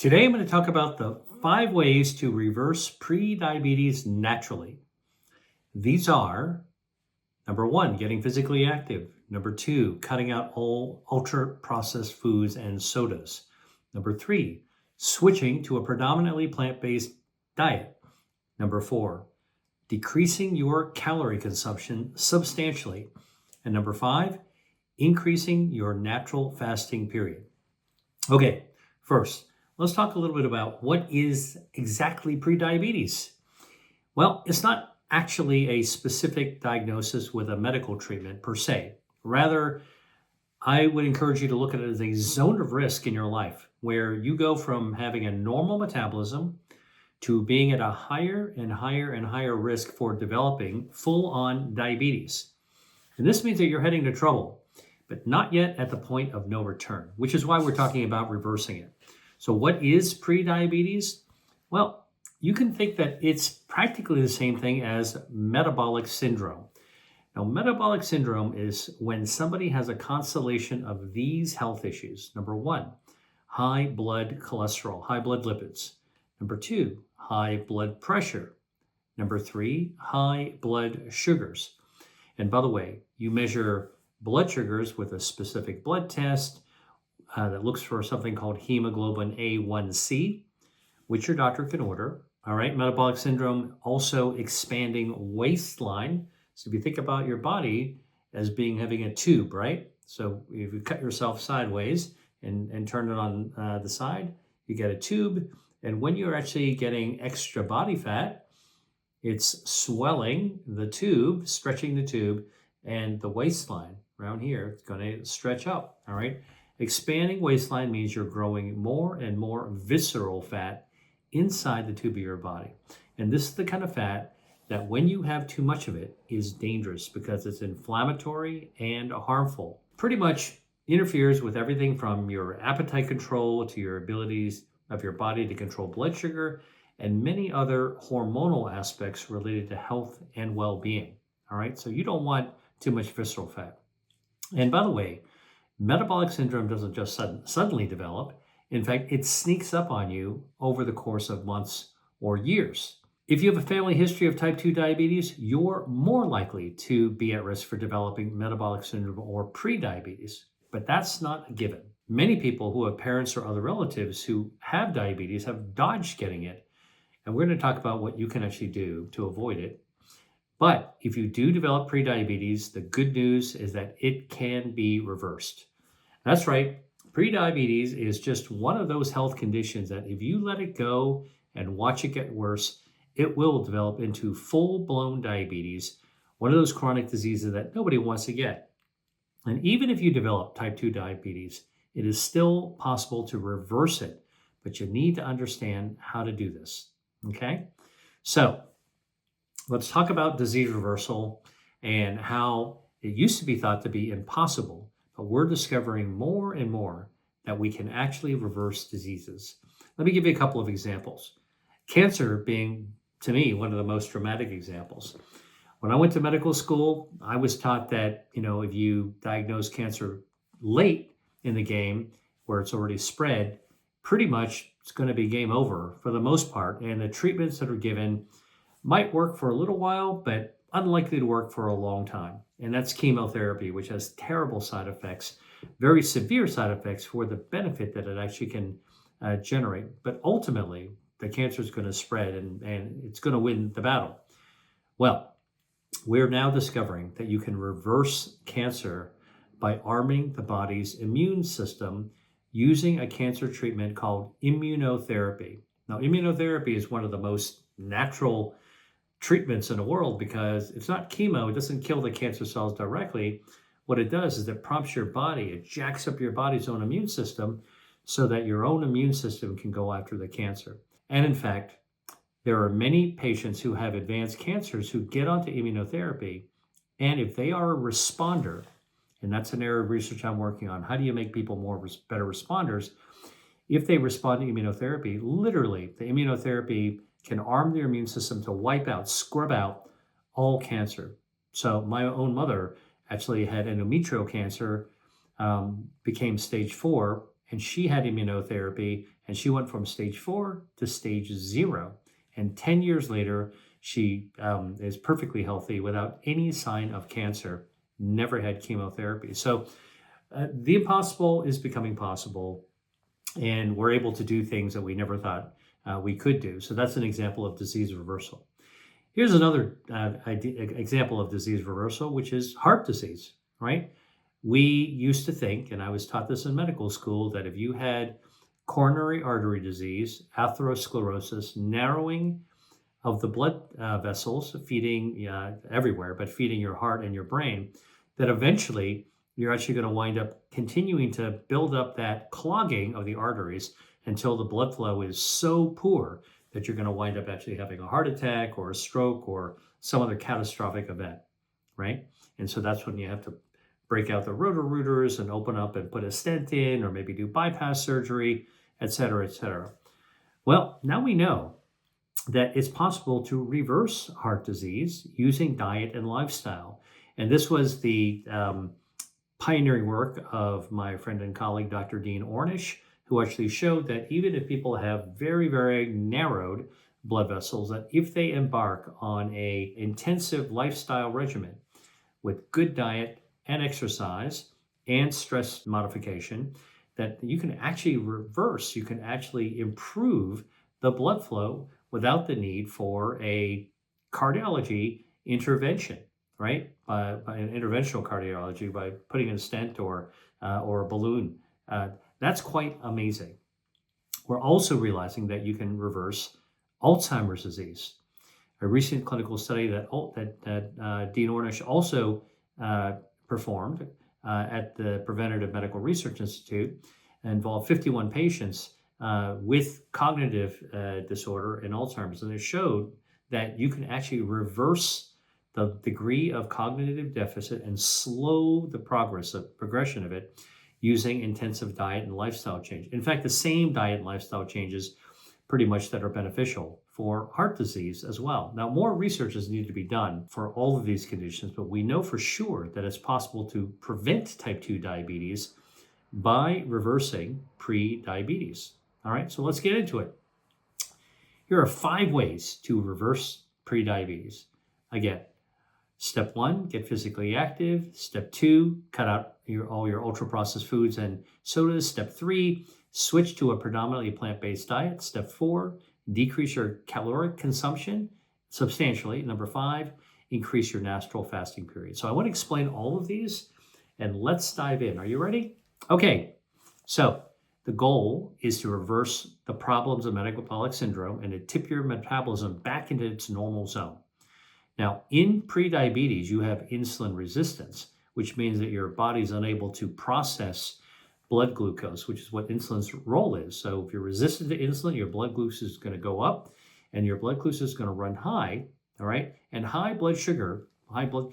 Today, I'm going to talk about the 5 ways to reverse prediabetes naturally. These are number one, getting physically active. Number two, cutting out all ultra processed foods and sodas. Number three, switching to a predominantly plant based diet. Number four, decreasing your calorie consumption substantially. And number five, increasing your natural fasting period. Okay, first, let's talk a little bit about what is exactly prediabetes. Well, it's not actually a specific diagnosis with a medical treatment per se. Rather, I would encourage you to look at it as a zone of risk in your life where you go from having a normal metabolism to being at a higher and higher and higher risk for developing full on diabetes. And this means that you're heading to trouble, but not yet at the point of no return, which is why we're talking about reversing it. So, what is prediabetes? Well, you can think that it's practically the same thing as metabolic syndrome. Now, metabolic syndrome is when somebody has a constellation of these health issues. Number one, high blood cholesterol, high blood lipids. Number two, high blood pressure. Number three, high blood sugars. And by the way, you measure blood sugars with a specific blood test that looks for something called hemoglobin A1C, which your doctor can order. All right, metabolic syndrome, also expanding waistline. So if you think about your body as having a tube, right? So if you cut yourself sideways and turn it on the side, you get a tube. And when you're actually getting extra body fat, it's swelling the tube, stretching the tube, and the waistline around here, it's going to stretch up. All right. Expanding waistline means you're growing more and more visceral fat inside the tube of your body. And this is the kind of fat that when you have too much of it is dangerous because it's inflammatory and harmful. Pretty much interferes with everything from your appetite control to your abilities of your body to control blood sugar and many other hormonal aspects related to health and well-being. All right, so you don't want too much visceral fat. And by the way, metabolic syndrome doesn't just suddenly develop. In fact, it sneaks up on you over the course of months or years. If you have a family history of type 2 diabetes, you're more likely to be at risk for developing metabolic syndrome or prediabetes, but that's not a given. Many people who have parents or other relatives who have diabetes have dodged getting it, and we're going to talk about what you can actually do to avoid it. But if you do develop prediabetes, the good news is that it can be reversed. That's right. Prediabetes is just one of those health conditions that if you let it go and watch it get worse, it will develop into full-blown diabetes, one of those chronic diseases that nobody wants to get. And even if you develop type 2 diabetes, it is still possible to reverse it, but you need to understand how to do this. Okay? So, let's talk about disease reversal and how it used to be thought to be impossible, but we're discovering more and more that we can actually reverse diseases. Let me give you a couple of examples. Cancer being, to me, one of the most dramatic examples. When I went to medical school, I was taught that, if you diagnose cancer late in the game where it's already spread, pretty much it's going to be game over for the most part. And the treatments that are given might work for a little while, but unlikely to work for a long time. And that's chemotherapy, which has terrible side effects, very severe side effects for the benefit that it actually can generate. But ultimately, the cancer is going to spread and it's going to win the battle. Well, we're now discovering that you can reverse cancer by arming the body's immune system using a cancer treatment called immunotherapy. Now, immunotherapy is one of the most natural treatments in the world because it's not chemo. It doesn't kill the cancer cells directly. What it does is it prompts your body, it jacks up your body's own immune system so that your own immune system can go after the cancer. And in fact, there are many patients who have advanced cancers who get onto immunotherapy. And if they are a responder, and that's an area of research I'm working on, how do you make people better responders? If they respond to immunotherapy, literally the immunotherapy can arm their immune system to wipe out, scrub out all cancer. So my own mother actually had endometrial cancer, became stage 4, and she had immunotherapy, and she went from stage 4 to stage 0. And 10 years later, she is perfectly healthy without any sign of cancer, never had chemotherapy. So the impossible is becoming possible, and we're able to do things that we never thought we could do. So that's an example of disease reversal. Here's another example of disease reversal, which is heart disease, right? We used to think, and I was taught this in medical school, that if you had coronary artery disease, atherosclerosis, narrowing of the blood vessels feeding everywhere, but feeding your heart and your brain, that eventually you're actually going to wind up continuing to build up that clogging of the arteries until the blood flow is so poor that you're going to wind up actually having a heart attack or a stroke or some other catastrophic event, right? And so that's when you have to break out the roto-rooters and open up and put a stent in, or maybe do bypass surgery, et cetera, et cetera. Well, now we know that it's possible to reverse heart disease using diet and lifestyle. And this was the pioneering work of my friend and colleague, Dr. Dean Ornish, who actually showed that even if people have very, very narrowed blood vessels, that if they embark on a intensive lifestyle regimen with good diet and exercise and stress modification, that you can actually reverse, you can actually improve the blood flow without the need for a cardiology intervention, right? By an interventional cardiology, by putting in a stent or a balloon. That's quite amazing. We're also realizing that you can reverse Alzheimer's disease. A recent clinical study that Dean Ornish also performed at the Preventative Medical Research Institute involved 51 patients with cognitive disorder and Alzheimer's, and it showed that you can actually reverse the degree of cognitive deficit and slow the progression of it using intensive diet and lifestyle change. In fact, the same diet and lifestyle changes pretty much that are beneficial for heart disease as well. Now, more researches need to be done for all of these conditions, but we know for sure that it's possible to prevent type 2 diabetes by reversing pre-diabetes. All right, so let's get into it. Here are 5 ways to reverse pre-diabetes. Again, step 1, get physically active. Step 2, cut out all your ultra-processed foods and sodas. Step 3, switch to a predominantly plant-based diet. Step 4, decrease your caloric consumption substantially. Number 5, increase your natural fasting period. So I want to explain all of these, and let's dive in. Are you ready? Okay, so the goal is to reverse the problems of metabolic syndrome and to tip your metabolism back into its normal zone. Now, in prediabetes, you have insulin resistance, which means that your body's unable to process blood glucose, which is what insulin's role is. So if you're resistant to insulin, your blood glucose is going to go up and your blood glucose is going to run high, all right? And high blood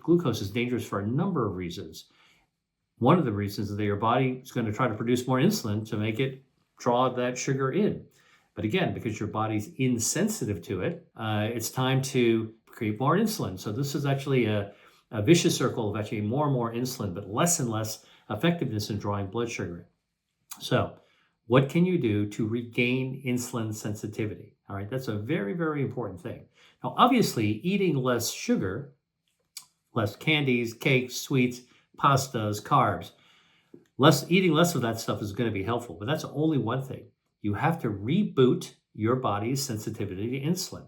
glucose is dangerous for a number of reasons. One of the reasons is that your body is going to try to produce more insulin to make it draw that sugar in. But again, because your body's insensitive to it, it's time to create more insulin. So this is actually a vicious circle of actually more and more insulin, but less and less effectiveness in drawing blood sugar in. So what can you do to regain insulin sensitivity? All right, that's a very, very important thing. Now, obviously, eating less sugar, less candies, cakes, sweets, pastas, carbs, eating less of that stuff is going to be helpful, but that's only one thing. You have to reboot your body's sensitivity to insulin.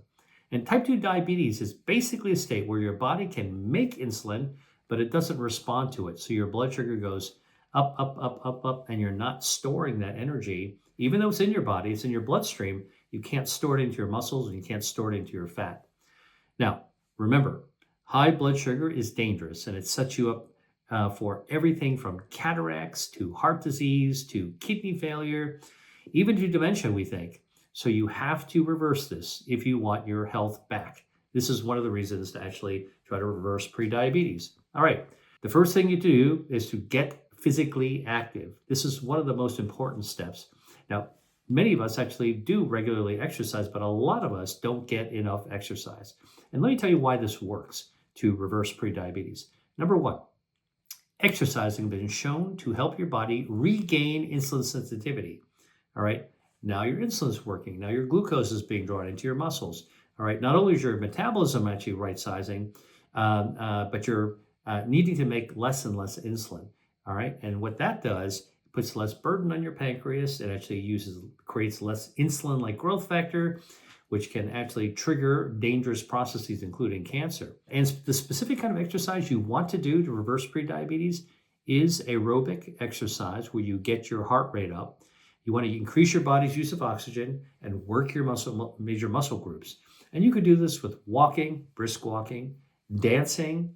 And type 2 diabetes is basically a state where your body can make insulin, but it doesn't respond to it. So your blood sugar goes up, up, up, up, up, and you're not storing that energy. Even though it's in your body, it's in your bloodstream, you can't store it into your muscles and you can't store it into your fat. Now, remember, high blood sugar is dangerous and it sets you up for everything from cataracts to heart disease to kidney failure, even to dementia, we think. So you have to reverse this if you want your health back. This is one of the reasons to actually try to reverse prediabetes. All right, the first thing you do is to get physically active. This is one of the most important steps. Now, many of us actually do regularly exercise, but a lot of us don't get enough exercise. And let me tell you why this works to reverse prediabetes. Number 1, exercising has been shown to help your body regain insulin sensitivity. All right. Now your insulin's working. Now your glucose is being drawn into your muscles. All right. Not only is your metabolism actually right sizing, but you're needing to make less and less insulin. All right. And what that does, it puts less burden on your pancreas. It actually creates less insulin-like growth factor, which can actually trigger dangerous processes, including cancer. And the specific kind of exercise you want to do to reverse prediabetes is aerobic exercise, where you get your heart rate up. You want to increase your body's use of oxygen and work your major muscle groups. And you could do this with walking, brisk walking, dancing,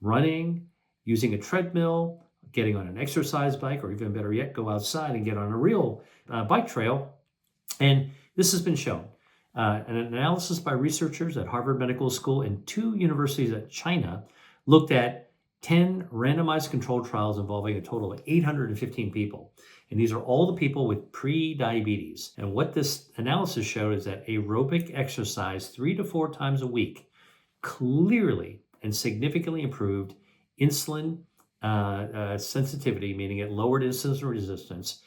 running, using a treadmill, getting on an exercise bike, or even better yet, go outside and get on a real bike trail. And this has been shown. An analysis by researchers at Harvard Medical School and 2 universities at China looked at 10 randomized controlled trials involving a total of 815 people. And these are all the people with pre-diabetes. And what this analysis showed is that aerobic exercise 3 to 4 times a week clearly and significantly improved insulin sensitivity, meaning it lowered insulin resistance.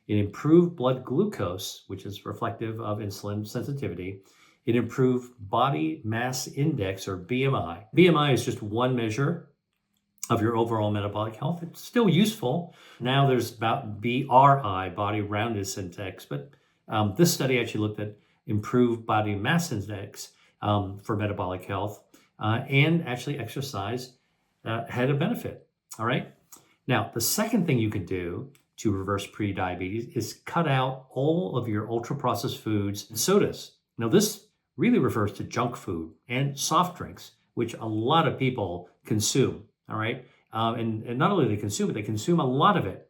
It improved blood glucose, which is reflective of insulin sensitivity. It improved body mass index, or BMI. BMI is just one measure of your overall metabolic health. It's still useful. Now there's about BRI, body roundness index, but this study actually looked at improved body mass index for metabolic health, and actually exercise had a benefit. All right. Now, the second thing you can do to reverse prediabetes is cut out all of your ultra-processed foods and sodas. Now, this really refers to junk food and soft drinks, which a lot of people consume, all right? And not only do they consume it, they consume a lot of it.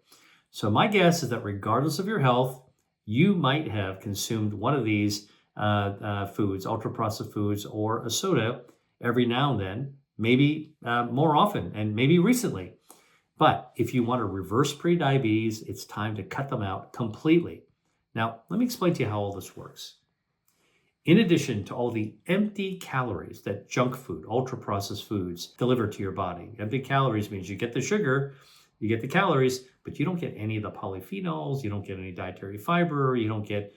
So my guess is that regardless of your health, you might have consumed one of these foods, ultra-processed foods, or a soda every now and then, maybe more often, and maybe recently. But if you want to reverse prediabetes, it's time to cut them out completely. Now, let me explain to you how all this works. In addition to all the empty calories that junk food, ultra-processed foods deliver to your body, empty calories means you get the sugar, you get the calories, but you don't get any of the polyphenols, you don't get any dietary fiber, you don't get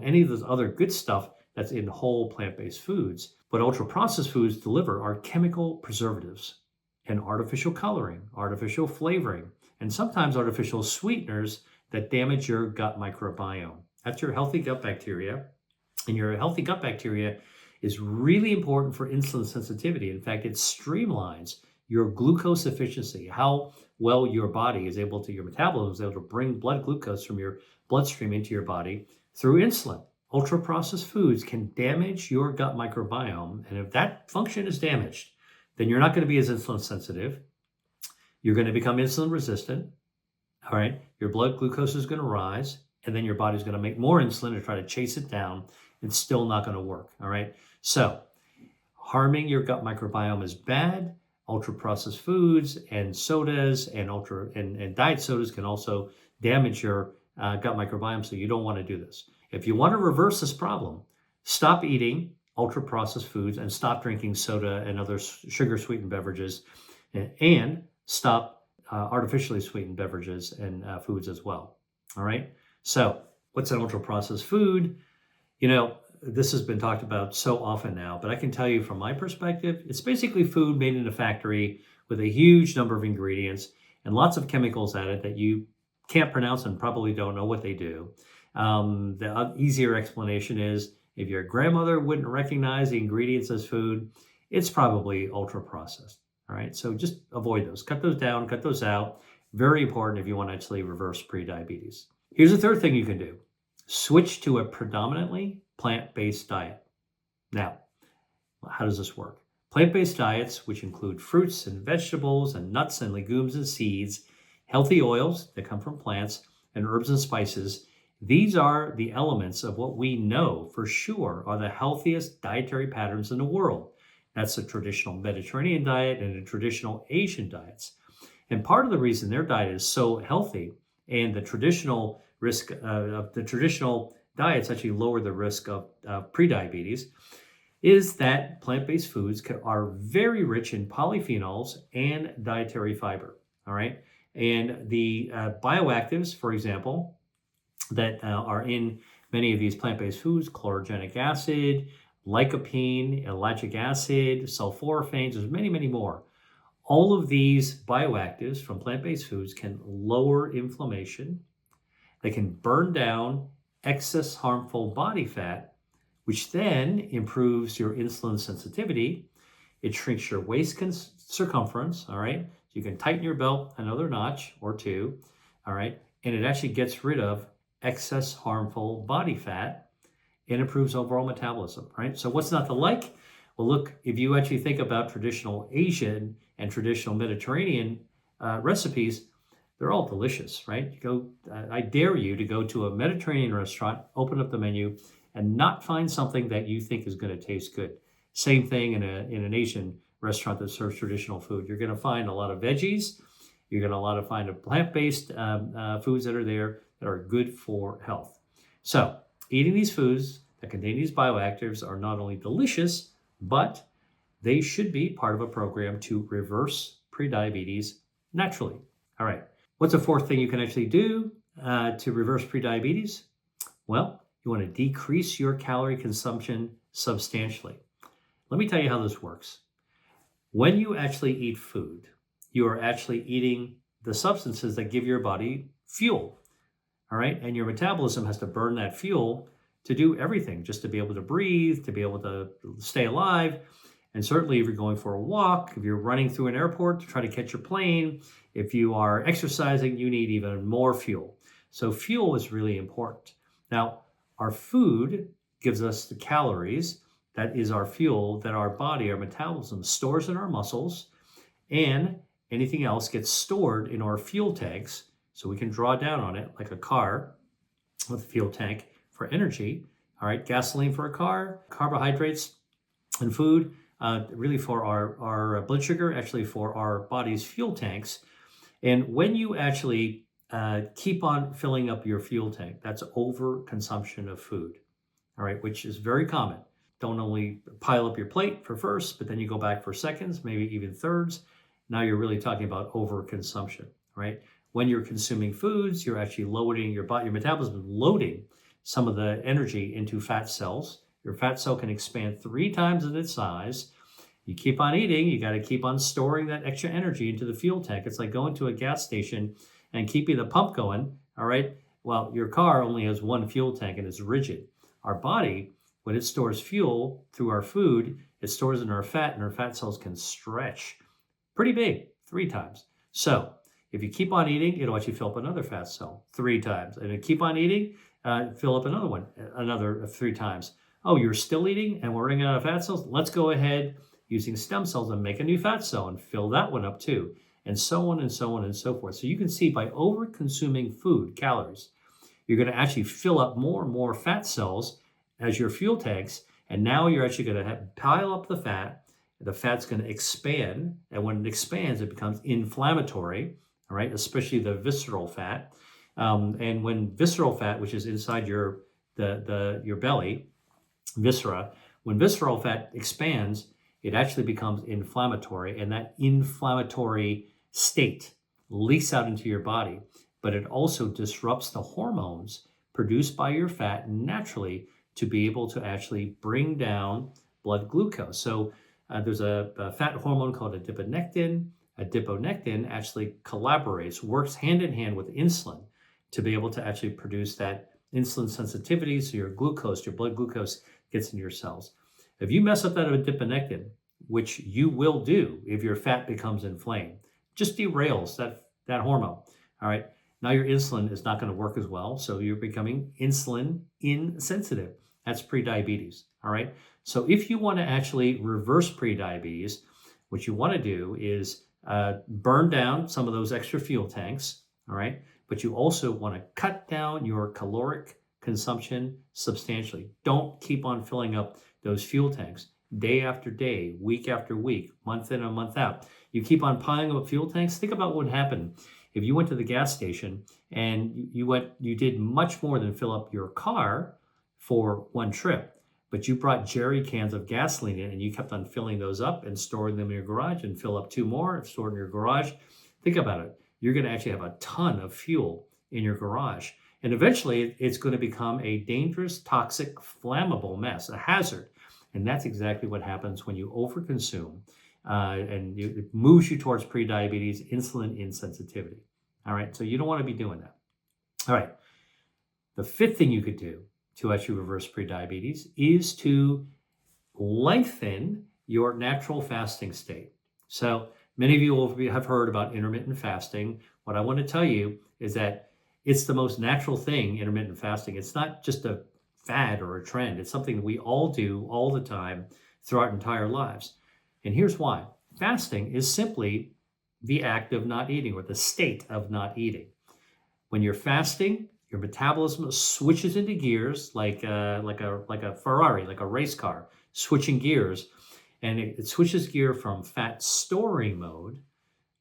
any of this other good stuff that's in whole plant-based foods. What ultra-processed foods deliver are chemical preservatives and artificial coloring, artificial flavoring, and sometimes artificial sweeteners that damage your gut microbiome. That's your healthy gut bacteria. And your healthy gut bacteria is really important for insulin sensitivity. In fact, it streamlines your glucose efficiency, how well your body is able to, your metabolism is able to bring blood glucose from your bloodstream into your body through insulin. Ultra-processed foods can damage your gut microbiome. And if that function is damaged, then you're not going to be as insulin sensitive. You're going to become insulin resistant. All right. Your blood glucose is going to rise, and then your body's going to make more insulin to try to chase it down. It's still not going to work. All right. So harming your gut microbiome is bad. Ultra-processed foods and sodas and diet sodas can also damage your gut microbiome. So you don't want to do this. If you want to reverse this problem, stop eating ultra-processed foods and stop drinking soda and other sugar-sweetened beverages, and stop artificially sweetened beverages and foods as well. All right. So what's an ultra-processed food? You know, this has been talked about so often now, but I can tell you from my perspective, it's basically food made in a factory with a huge number of ingredients and lots of chemicals added that you can't pronounce and probably don't know what they do. The easier explanation is, if your grandmother wouldn't recognize the ingredients as food, it's probably ultra-processed. All right, so just avoid those. Cut those down, cut those out. Very important if you want to actually reverse prediabetes. Here's the third thing you can do. Switch to a predominantly plant-based diet. Now, how does this work? Plant-based diets, which include fruits and vegetables and nuts and legumes and seeds, healthy oils that come from plants, and herbs and spices, these are the elements of what we know for sure are the healthiest dietary patterns in the world. That's the traditional Mediterranean diet and the traditional Asian diets. And part of the reason their diet is so healthy and the traditional diets actually lower the risk of prediabetes is that plant-based foods are very rich in polyphenols and dietary fiber. All right. And the bioactives, for example, that are in many of these plant-based foods, chlorogenic acid, lycopene, ellagic acid, sulforaphanes, there's many, many more. All of these bioactives from plant-based foods can lower inflammation. They can burn down excess harmful body fat, which then improves your insulin sensitivity. It shrinks your waist circumference, all right? So you can tighten your belt another notch or two, all right? And it actually gets rid of excess harmful body fat and improves overall metabolism, right? So what's not to like? Well, look, if you actually think about traditional Asian and traditional Mediterranean recipes, they're all delicious, right? I dare you to go to a Mediterranean restaurant, open up the menu, and not find something that you think is going to taste good. Same thing in an Asian restaurant that serves traditional food. You're going to find a lot of veggies. You're going to find plant-based foods that are there that are good for health. So eating these foods that contain these bioactives are not only delicious, but they should be part of a program to reverse prediabetes naturally. All right. What's the fourth thing you can actually do to reverse prediabetes? Well, you want to decrease your calorie consumption substantially. Let me tell you how this works. When you actually eat food, you are actually eating the substances that give your body fuel. All right. And your metabolism has to burn that fuel to do everything, just to be able to breathe, to be able to stay alive. And certainly if you're going for a walk, if you're running through an airport to try to catch your plane, if you are exercising, you need even more fuel. So fuel is really important. Now, our food gives us the calories. That is our fuel that our body, our metabolism stores in our muscles, and anything else gets stored in our fuel tanks so we can draw down on it like a car with a fuel tank for energy. All right, gasoline for a car, carbohydrates and food, really for our blood sugar, actually for our body's fuel tanks. And when you actually keep on filling up your fuel tank, that's overconsumption of food, all right, which is very common. Don't only pile up your plate for first, but then you go back for seconds, maybe even thirds. Now you're really talking about overconsumption, right? When you're consuming foods, you're actually loading your metabolism, loading some of the energy into fat cells. Your fat cell can expand 3 times in its size. You keep on eating, you got to keep on storing that extra energy into the fuel tank. It's like going to a gas station and keeping the pump going, all right? Well, your car only has one fuel tank and it's rigid. Our body, when it stores fuel through our food, it stores in our fat, and our fat cells can stretch pretty big, 3 times. So if you keep on eating, it'll actually fill up another fat cell 3 times. And if you keep on eating, fill up another one, another 3 times. Oh, you're still eating and we're running out of fat cells? Let's go ahead using stem cells and make a new fat cell and fill that one up too. And so on and so on and so forth. So you can see by over-consuming food, calories, you're going to actually fill up more and more fat cells as your fuel tanks. And now you're actually going to pile up the fat. The fat's going to expand. And when it expands, it becomes inflammatory, all right, especially the visceral fat. And when visceral fat, which is inside your belly, viscera, when visceral fat expands, it actually becomes inflammatory, and that inflammatory state leaks out into your body, but it also disrupts the hormones produced by your fat naturally to be able to actually bring down blood glucose. So there's a fat hormone called adiponectin. Adiponectin actually collaborates, works hand in hand with insulin to be able to actually produce that insulin sensitivity, so your blood glucose gets into your cells. If you mess up that adiponectin, which you will do if your fat becomes inflamed, just derails that hormone. All right. Now your insulin is not going to work as well, so you're becoming insulin insensitive. That's prediabetes. All right. So if you want to actually reverse prediabetes, what you want to do is burn down some of those extra fuel tanks. All right. But you also want to cut down your caloric consumption substantially. Don't keep on filling up those fuel tanks day after day, week after week, month in and month out. You keep on piling up fuel tanks. Think about what would happen if you went to the gas station and you did much more than fill up your car for one trip, but you brought jerry cans of gasoline in and you kept on filling those up and storing them in your garage and fill up 2 more, store in your garage. Think about it. You're going to actually have a ton of fuel in your garage. And eventually it's going to become a dangerous, toxic, flammable mess, a hazard. And that's exactly what happens when you overconsume it moves you towards prediabetes, insulin insensitivity. All right, so you don't want to be doing that. All right, the fifth thing you could do to actually reverse prediabetes is to lengthen your natural fasting state. So many of you will have heard about intermittent fasting. What I want to tell you is that it's the most natural thing, intermittent fasting. It's not just a fad or a trend. It's something that we all do all the time throughout our entire lives. And here's why. Fasting is simply the act of not eating, or the state of not eating. When you're fasting, your metabolism switches into gears like a Ferrari, like a race car, switching gears. And it switches gear from fat storing mode,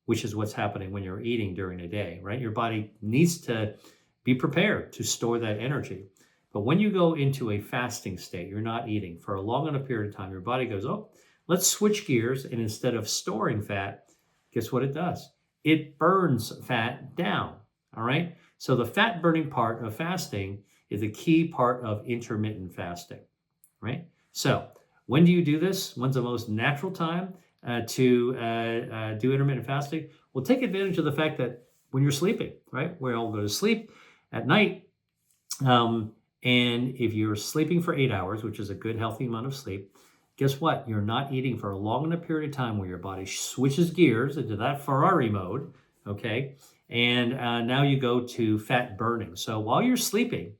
which is what's happening when you're eating during the day, right? Your body needs to be prepared to store that energy. But when you go into a fasting state, you're not eating for a long enough period of time, your body goes, oh, let's switch gears. And instead of storing fat, guess what it does? It burns fat down, all right? So the fat burning part of fasting is a key part of intermittent fasting, right? So when do you do this? When's the most natural time to do intermittent fasting? Well, take advantage of the fact that when you're sleeping, right? We all go to sleep at night. And if you're sleeping for 8 hours, which is a good, healthy amount of sleep, guess what? You're not eating for a long enough period of time where your body switches gears into that Ferrari mode, okay? And now you go to fat burning. So while you're sleeping,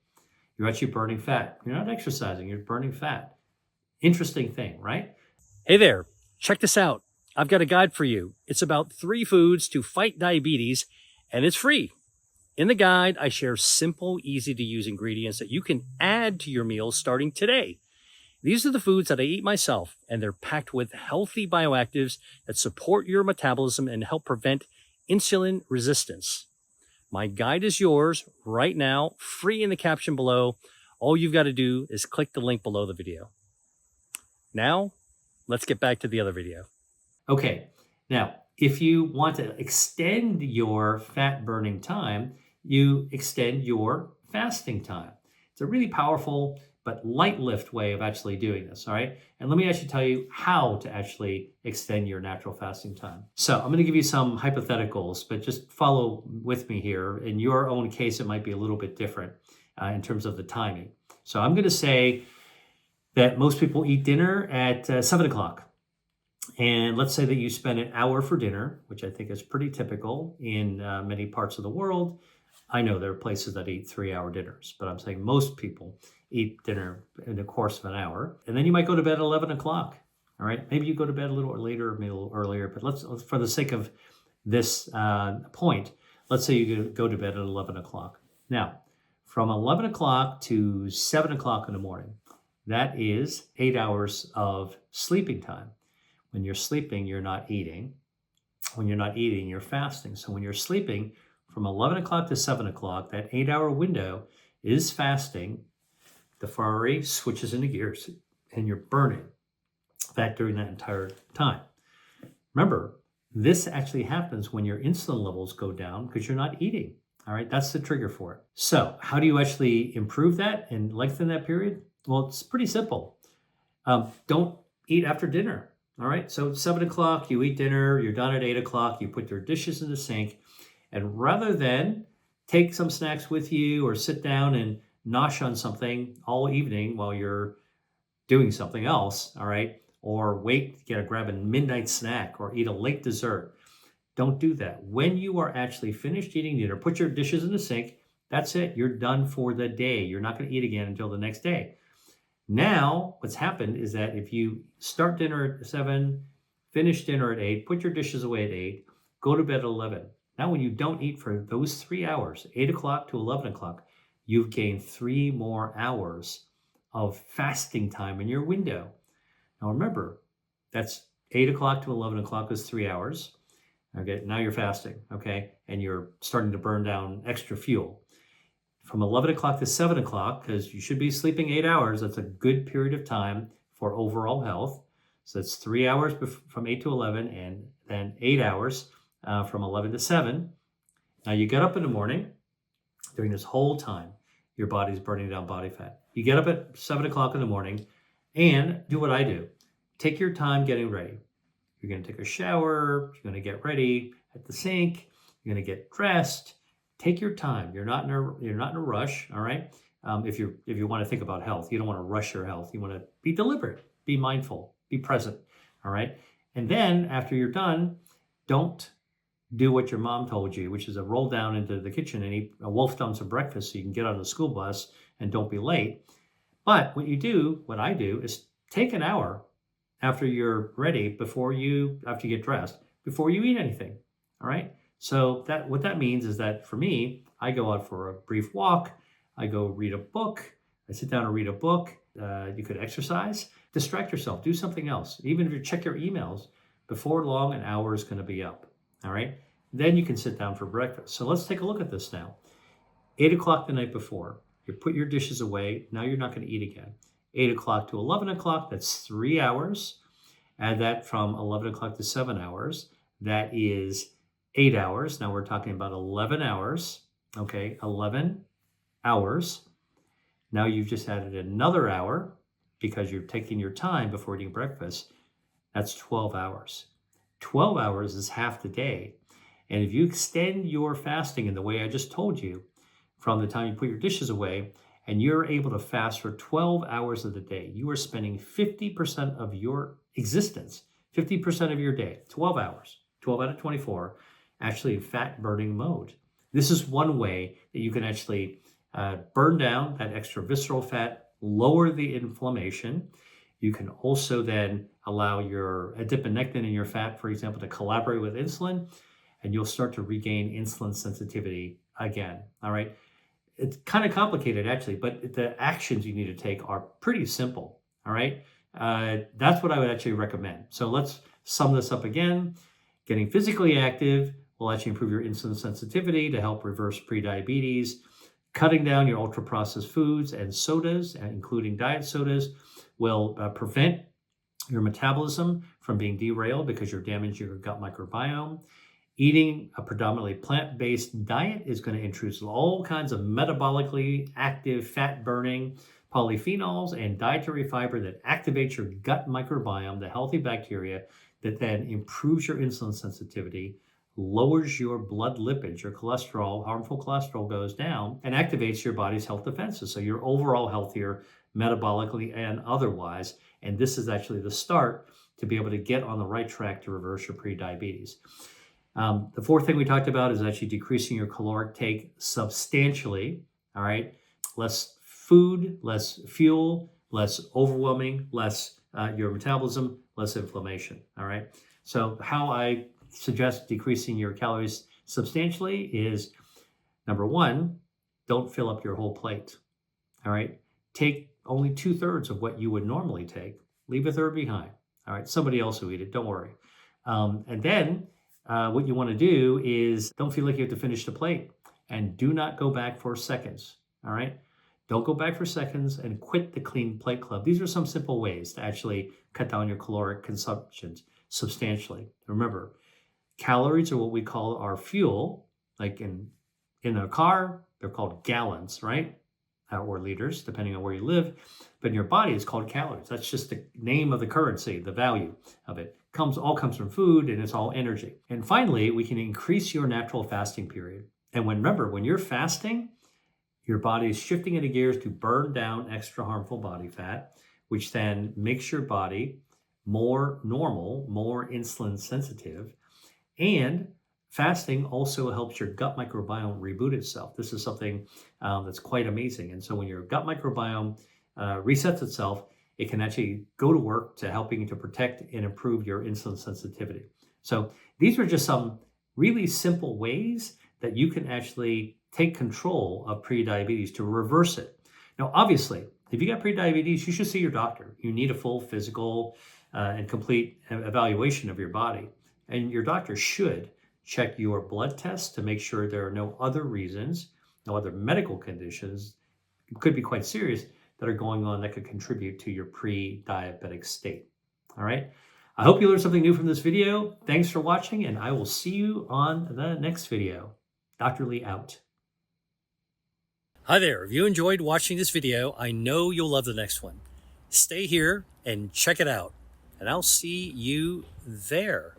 you're actually burning fat. You're not exercising, you're burning fat. Interesting thing, right? Hey there, check this out. I've got a guide for you. It's about 3 foods to fight diabetes, and it's free. In the guide, I share simple, easy-to-use ingredients that you can add to your meals starting today. These are the foods that I eat myself, and they're packed with healthy bioactives that support your metabolism and help prevent insulin resistance. My guide is yours right now, free in the caption below. All you've got to do is click the link below the video. Now, let's get back to the other video. Okay, now, if you want to extend your fat burning time, you extend your fasting time. It's a really powerful but light lift way of actually doing this, all right? And let me actually tell you how to actually extend your natural fasting time. So I'm gonna give you some hypotheticals, but just follow with me here. In your own case, it might be a little bit different in terms of the timing. So I'm gonna say that most people eat dinner at 7 o'clock. And let's say that you spend an hour for dinner, which I think is pretty typical in many parts of the world. I know there are places that eat 3-hour dinners, but I'm saying most people eat dinner in the course of an hour. And then you might go to bed at 11 o'clock. All right. Maybe you go to bed a little later, maybe a little earlier, but let's for the sake of this point, let's say you go to bed at 11 o'clock. Now, from 11 o'clock to 7 o'clock in the morning, that is 8 hours of sleeping time. When you're sleeping, you're not eating. When you're not eating, you're fasting. So when you're sleeping, from 11 o'clock to 7 o'clock, that 8-hour window is fasting. The Ferrari switches into gears and you're burning fat during that entire time. Remember, this actually happens when your insulin levels go down because you're not eating. All right, that's the trigger for it. So how do you actually improve that and lengthen that period? Well, it's pretty simple. Don't eat after dinner. All right, so 7 o'clock, you eat dinner, you're done at 8 o'clock, you put your dishes in the sink, and rather than take some snacks with you or sit down and nosh on something all evening while you're doing something else, all right, or wait to grab a midnight snack or eat a late dessert, don't do that. When you are actually finished eating dinner, put your dishes in the sink, that's it, you're done for the day. You're not going to eat again until the next day. Now, what's happened is that if you start dinner at 7, finish dinner at 8, put your dishes away at 8, go to bed at 11. Now, when you don't eat for those 3 hours, 8 o'clock to 11 o'clock, you've gained 3 more hours of fasting time in your window. Now, remember, that's 8 o'clock to 11 o'clock is 3 hours. Okay, now you're fasting, okay? And you're starting to burn down extra fuel. From 11 o'clock to 7 o'clock, because you should be sleeping 8 hours, that's a good period of time for overall health. So that's 3 hours from 8 to 11 and then 8 hours from 11 to 7. Now you get up in the morning. During this whole time, your body's burning down body fat. You get up at 7 o'clock in the morning and do what I do. Take your time getting ready. You're going to take a shower. You're going to get ready at the sink. You're going to get dressed. Take your time. You're not in a rush. All right. If you want to think about health, you don't want to rush your health. You want to be deliberate, be mindful, be present. All right. And then after you're done, don't do what your mom told you, which is to roll down into the kitchen and eat a wolf done some breakfast so you can get on the school bus and don't be late. But what I do is take an hour after you're ready, after you get dressed, before you eat anything. All right. So what that means is that for me, I go out for a brief walk. I go read a book. I sit down and read a book. You could exercise, distract yourself, do something else. Even if you check your emails, before long, an hour is going to be up. All right. Then you can sit down for breakfast. So let's take a look at this now. 8 o'clock the night before, you put your dishes away. Now you're not going to eat again. 8 o'clock to 11 o'clock, that's 3 hours. Add that from 11 o'clock to 7 hours. That is 8 hours. Now we're talking about 11 hours. Okay, 11 hours. Now you've just added another hour because you're taking your time before eating breakfast. That's 12 hours. 12 hours is half the day. And if you extend your fasting in the way I just told you, from the time you put your dishes away, and you're able to fast for 12 hours of the day, you are spending 50% of your existence, 50% of your day, 12 hours, 12 out of 24, actually in fat burning mode. This is one way that you can actually burn down that extra visceral fat, lower the inflammation. You can also then allow your adiponectin in your fat, for example, to collaborate with insulin, and you'll start to regain insulin sensitivity again. All right. It's kind of complicated, actually, but the actions you need to take are pretty simple. All right. That's what I would actually recommend. So let's sum this up again. Getting physically active will actually improve your insulin sensitivity to help reverse prediabetes. Cutting down your ultra processed foods and sodas, including diet sodas, will prevent your metabolism from being derailed because you're damaging your gut microbiome. Eating a predominantly plant-based diet is going to introduce all kinds of metabolically active fat-burning polyphenols and dietary fiber that activates your gut microbiome, the healthy bacteria that then improves your insulin sensitivity, lowers your blood lipids, your cholesterol, harmful cholesterol goes down, and activates your body's health defenses. So you're overall healthier metabolically and otherwise. And this is actually the start to be able to get on the right track to reverse your prediabetes. The fourth thing we talked about is actually decreasing your caloric take substantially. All right. Less food, less fuel, less overwhelming, less your metabolism, less inflammation. All right. So how I suggest decreasing your calories substantially is, number one, don't fill up your whole plate. All right. Take only 2/3 of what you would normally take. Leave a third behind. All right. Somebody else will eat it. Don't worry. And then what you want to do is don't feel like you have to finish the plate, and do not go back for seconds. All right. Don't go back for seconds and quit the Clean Plate Club. These are some simple ways to actually cut down your caloric consumption substantially. Remember, calories are what we call our fuel. Like in a car, they're called gallons, right? Or liters, depending on where you live. But in your body, it's called calories. That's just the name of the currency, the value of it. All comes from food, and it's all energy. And finally, we can increase your natural fasting period. And remember, when you're fasting, your body is shifting into gears to burn down extra harmful body fat, which then makes your body more normal, more insulin sensitive. And fasting also helps your gut microbiome reboot itself. This is something that's quite amazing. And so when your gut microbiome resets itself, it can actually go to work to helping to protect and improve your insulin sensitivity. So these are just some really simple ways that you can actually take control of prediabetes to reverse it. Now, obviously, if you got prediabetes, you should see your doctor. You need a full physical and complete evaluation of your body. And your doctor should check your blood tests to make sure there are no other reasons, no other medical conditions, it could be quite serious, that are going on that could contribute to your pre-diabetic state. All right. I hope you learned something new from this video. Thanks for watching, and I will see you on the next video. Dr. Lee out. Hi there. If you enjoyed watching this video, I know you'll love the next one. Stay here and check it out, and I'll see you there.